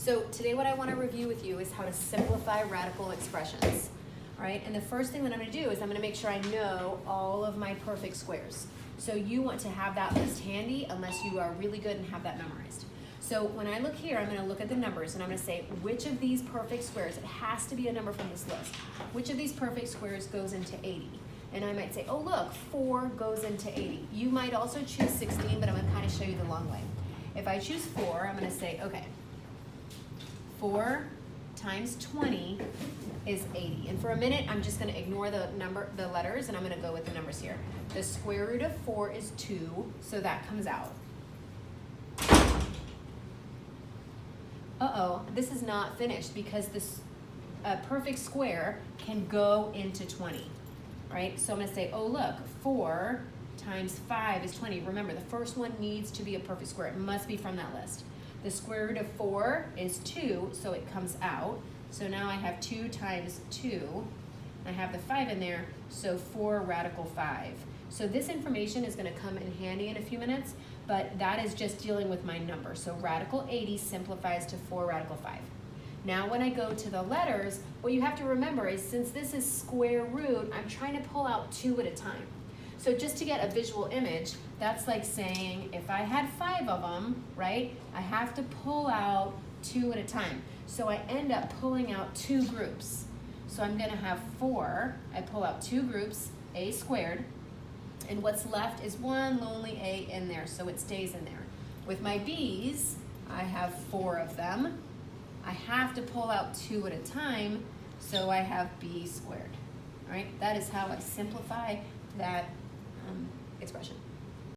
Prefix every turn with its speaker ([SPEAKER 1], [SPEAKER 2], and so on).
[SPEAKER 1] So today what I want to review with you is how to simplify radical expressions. All right, and the first thing that I'm going to do is I'm going to make sure I know all of my perfect squares. So you want to have that list handy unless you are really good and have that memorized. So when I look here, I'm going to look at the numbers and I'm going to say which of these perfect squares, it has to be a number from this list, which of these perfect squares goes into 80? And I might say, oh look, 4 goes into 80. You might also choose 16, but I'm going to kind of show you the long way. If I choose 4, I'm going to say, okay, 4 times 20 is 80. And for a minute, I'm just going to ignore the letters, and I'm going to go with the numbers here. The square root of 4 is 2, so that comes out. Uh-oh, this is not finished because this perfect square can go into 20, right? So I'm going to say, oh look, 4 times 5 is 20. Remember, the first one needs to be a perfect square. It must be from that list. The square root of 4 is 2, so it comes out. So now I have 2 times 2. I have the 5 in there, so 4 radical 5. So this information is going to come in handy in a few minutes, but that is just dealing with my number. So radical 80 simplifies to 4 radical 5. Now when I go to the letters, what you have to remember is since this is square root, I'm trying to pull out 2 at a time. So just to get a visual image, that's like saying if I had 5 of them, right, I have to pull out 2 at a time. So I end up pulling out 2 groups. So I'm going to have 4, I pull out 2 groups, a squared, and what's left is one lonely a in there, so it stays in there. With my b's, I have 4 of them. I have to pull out 2 at a time, so I have b squared. All right, that is how I simplify that expression.